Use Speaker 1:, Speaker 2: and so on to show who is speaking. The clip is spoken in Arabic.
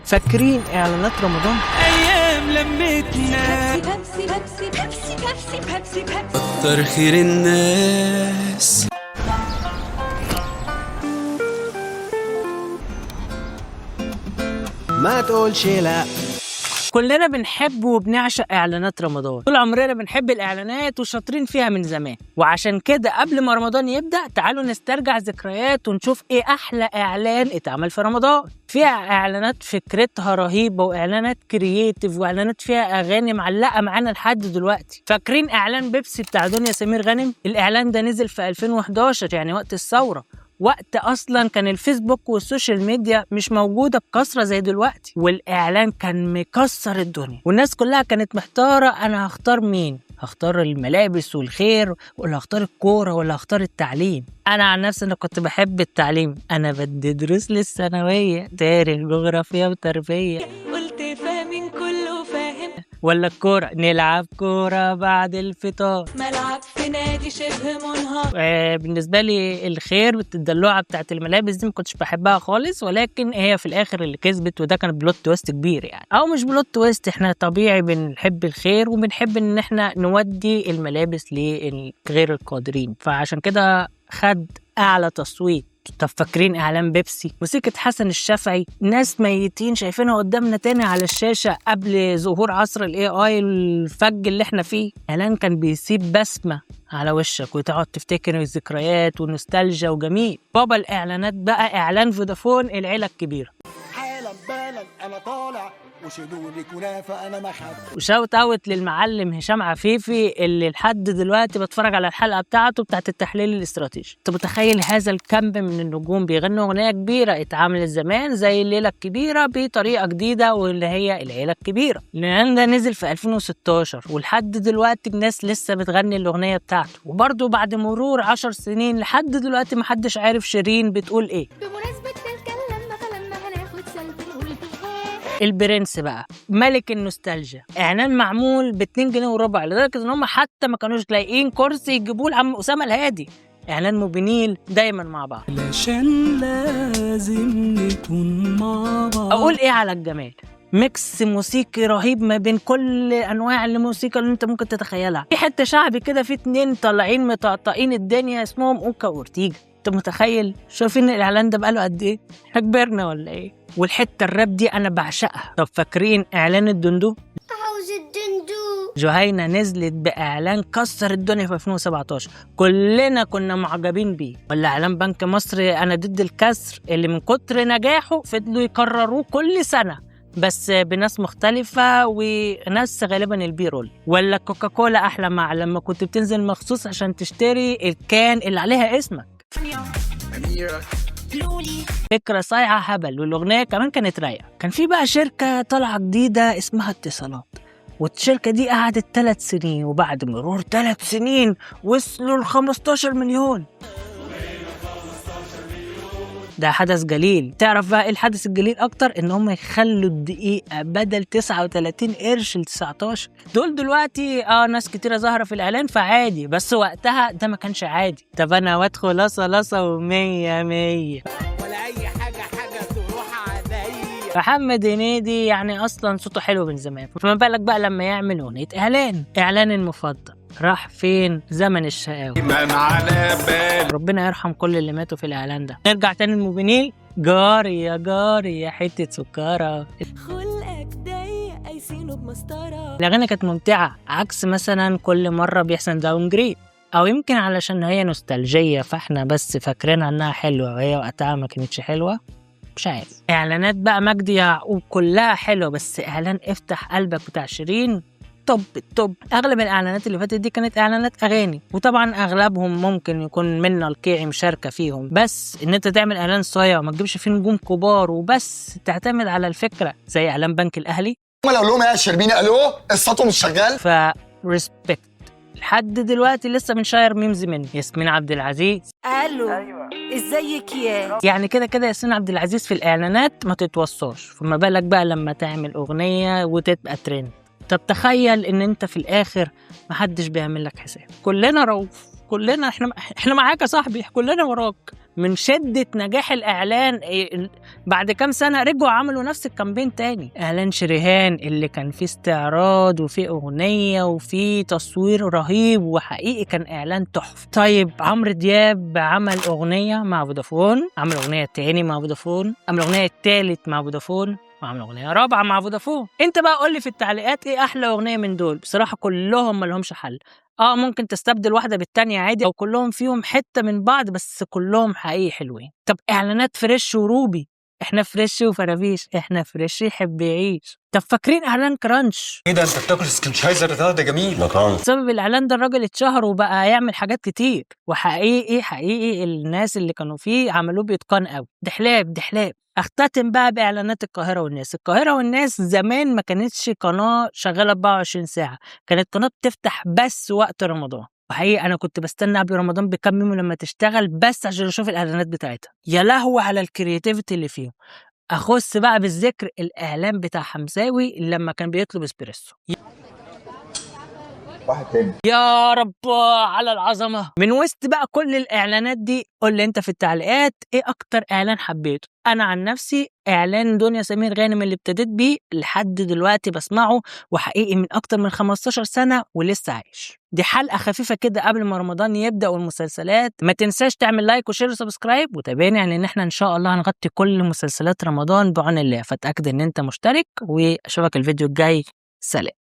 Speaker 1: فاكرين اعلانات رمضان؟
Speaker 2: ايام لمتنا
Speaker 3: بيبسي بيبسي بيبسي بيبسي بيبسي بيبسي
Speaker 2: كتر خير الناس.
Speaker 4: ما تقولش لا.
Speaker 1: كلنا بنحب وبنعشق اعلانات رمضان، طول عمرنا بنحب الاعلانات وشاطرين فيها من زمان. وعشان كده قبل ما رمضان يبدا تعالوا نسترجع ذكريات ونشوف ايه احلى اعلان اتعمل في رمضان. فيها اعلانات فكرتها رهيبه، واعلانات كرييتيف، واعلانات فيها اغاني معلقه معانا لحد دلوقتي. فاكرين اعلان بيبسي بتاع دنيا سمير غانم؟ الاعلان ده نزل في 2011، يعني وقت الثوره، وقت اصلا كان الفيسبوك والسوشيال ميديا مش موجوده بكثره زي دلوقتي. والاعلان كان مكسر الدنيا، والناس كلها كانت محتاره انا هختار مين، هختار الملابس والخير ولا هختار الكوره ولا هختار التعليم. انا عن نفسي انا كنت بحب التعليم، انا بدي دروس للثانويه، تاريخ جغرافيا وتربيه.
Speaker 3: قلت فاهمين كله فاهم.
Speaker 1: ولا الكوره، نلعب كوره بعد الفطار.
Speaker 3: ملعب في نادي شبه منهار.
Speaker 1: بالنسبه لي الخير الدلوعه بتاعت الملابس دي ما كنتش بحبها خالص، ولكن هي في الاخر اللي كسبت، وده كان بلوت تويست كبير يعني، او مش بلوت تويست، احنا طبيعي بنحب الخير وبنحب ان احنا نودي الملابس لغير القادرين، فعشان كده خد اعلى تصويت. طب فاكرين اعلان بيبسي؟ موسيقى حسن الشافعي، ناس ميتين شايفينها قدامنا تاني على الشاشه قبل ظهور عصر الاي اي الفج اللي احنا فيه. اعلان كان بيسيب بسمه على وشك وتقعد تفتكر الذكريات ونوستالجيا وجميل. بابا الاعلانات بقى اعلان فودافون العيله الكبيره.
Speaker 4: حالا بالا انا طالع وشيلوني كنافه انا ما خدت.
Speaker 1: وشاوت اوت للمعلم هشام عفيفي اللي لحد دلوقتي بتفرج على الحلقه بتاعته بتاعت التحليل الاستراتيجي. انت متخيل هذا الكم من النجوم بيغنوا اغنيه كبيره اتعملت زمان زي الليله الكبيره بطريقه جديده، واللي هي العيله الكبيره. الاعلان ده نزل في 2016 ولحد دلوقتي الناس لسه بتغني الاغنيه بتاعته، وبرده بعد مرور 10 سنين لحد دلوقتي محدش عارف شيرين بتقول ايه.
Speaker 3: بمناسبة الكلام فلما هناخد سلفي نقول
Speaker 1: البرنس بقى ملك النوستالجيا، اعلان معمول ب2 جنيه وربع، لدرجه ان هم حتى ما كانوش لاقيين كرسي يجيبوه لعم اسامه الهادي. اعلان موبينيل دايما مع بعض،
Speaker 2: علشان لازم نكون مع بعض.
Speaker 1: اقول ايه على الجمال، ميكس موسيقي رهيب ما بين كل انواع الموسيقى اللي انت ممكن تتخيلها. في حته شعبي كده، في 2 طالعين مطقطقين الدنيا اسمهم اوكا واورتيجا. انت متخيل؟ شايفين الاعلان ده بقاله قد ايه؟ احنا كبرنا ولا ايه؟ والحته الراب دي انا بعشقها. طب فاكرين اعلان الدندو؟
Speaker 3: عاوز الدندو.
Speaker 1: جهينة نزلت بإعلان كسر الدنيا في 2017، كلنا كنا معجبين بيه. ولا إعلان بنك مصر أنا ضد الكسر، اللي من كتر نجاحه فضلوا يكرروه كل سنة بس بناس مختلفة وناس غالبا البيرول. ولا كوكاكولا أحلى مع لما كنت بتنزل مخصوص عشان تشتري الكان اللي عليها اسمك. فكرة صايعة هبل، والأغنية كمان كانت رايقة. كان في بقى شركة طالعة جديدة اسمها اتصالات، والشركة دي قعدت 3 سنين، وبعد مرور 3 سنين وصلوا ل15 مليون. ده حدث جليل. تعرف بقى ايه الحدث الجليل اكتر؟ ان هم يخلوا الدقيقة بدل 39 قرش ل 19. دول دلوقتي ناس كتيرة ظاهرة في الاعلان فعادي، بس وقتها ده ما كانش عادي. طب انا وادخل لصة ومية مية
Speaker 2: ولا اي حاجه تروح عليا.
Speaker 1: محمد هنيدي يعني اصلا صوته حلو من زمان، فما بالك بقى لما يعمل اغنية اعلان المفضل. راح فين زمن الشقاوة؟
Speaker 2: من على بال.
Speaker 1: ربنا يرحم كل اللي ماتوا في الاعلان ده. نرجع تاني الموبينيل. جاري يا جاري يا حتة سكرة.
Speaker 3: خلقك ضيق قايسينه بمسطرة.
Speaker 1: الاغاني كانت ممتعة، عكس مثلا كل مرة بيحصل داون جريد، او يمكن علشان هي نوستالجية فاحنا بس فاكرينها انها حلوة وهي وقتها ما كانتش حلوة. مش عارف. اعلانات بقى مجدي يعقوب كلها حلوة، بس اعلان افتح قلبك بتاع شيرين توب. اغلب الاعلانات اللي فاتت دي كانت اعلانات اغاني، وطبعا اغلبهم ممكن يكون منا القيعي مشاركه فيهم، بس ان انت تعمل اعلان صايع وما تجيبش فيه نجوم كبار وبس تعتمد على الفكره زي اعلان بنك الاهلي.
Speaker 5: لو لهم يا شربيني الو قصته مش شغال.
Speaker 1: فريسبكت لحد دلوقتي لسه بنشاير ميمز منه. ياسمين عبد العزيز
Speaker 3: الو ازيك يا
Speaker 1: يعني كده ياسمين عبد العزيز في الاعلانات ما تتوصاش، فما بالك بقى لما تعمل اغنيه وتبقى ترند. طب تخيل ان انت في الاخر محدش بيعمل لك حساب، كلنا رؤوف، كلنا احنا معاك يا صاحبي، كلنا وراك، من شدة نجاح الإعلان بعد كام سنة رجعوا عملوا نفس الكامبين تاني. إعلان شريهان اللي كان فيه استعراض وفيه أغنية وفيه تصوير رهيب وحقيقي كان إعلان تحفة. طيب عمرو دياب عمل أغنية مع فودافون، عمل أغنية تاني مع فودافون، عمل أغنية تالت مع فودافون، وعمل أغنية رابعة مع فودافون. انت بقى قول لي في التعليقات ايه أحلى أغنية من دول. بصراحة كلهم ملهمش حل. ممكن تستبدل واحدة بالتانية عادي، او كلهم فيهم حتة من بعض، بس كلهم حقيقي حلوين. طب اعلانات فريش وروبي، احنا فريش وفرافيش، احنا فريش يحب يعيش. طب فاكرين اعلان كرانش؟
Speaker 6: ايه ده، انت بتاكل سكنشايزر ده جميل.
Speaker 1: بسبب الاعلان ده الراجل اتشهر وبقى يعمل حاجات كتير، وحقيقي الناس اللي كانوا فيه عملوه بإتقان قوي. دحلاب. اختتم بقى باعلانات القاهره والناس. القاهره والناس زمان ما كانتش قناه شغاله 24 ساعه، كانت قناه بتفتح بس وقت رمضان. وحقيقي انا كنت بستنى قبل رمضان بكام يوم لما تشتغل بس عشان اشوف الاعلانات بتاعتها. يا لهوي على الكرياتيفيتي اللي فيهم. اخص بقى بالذكر الاعلان بتاع حمزاوي لما كان بيطلب اسبريسو.
Speaker 5: واحد تاني.
Speaker 1: يا رب على العظمه. من وسط بقى كل الاعلانات دي قول لي انت في التعليقات ايه اكتر اعلان حبيته. انا عن نفسي اعلان دنيا سمير غانم اللي ابتديت بيه لحد دلوقتي بسمعه، وحقيقي من اكتر من 15 سنه ولسه عايش. دي حلقه خفيفه كده قبل ما رمضان يبدا والمسلسلات. ما تنساش تعمل لايك وشير وسبسكرايب وتابعني، يعني ان احنا ان شاء الله هنغطي كل مسلسلات رمضان بعون الله، فاتاكد ان انت مشترك واشوفك الفيديو الجاي. سلام.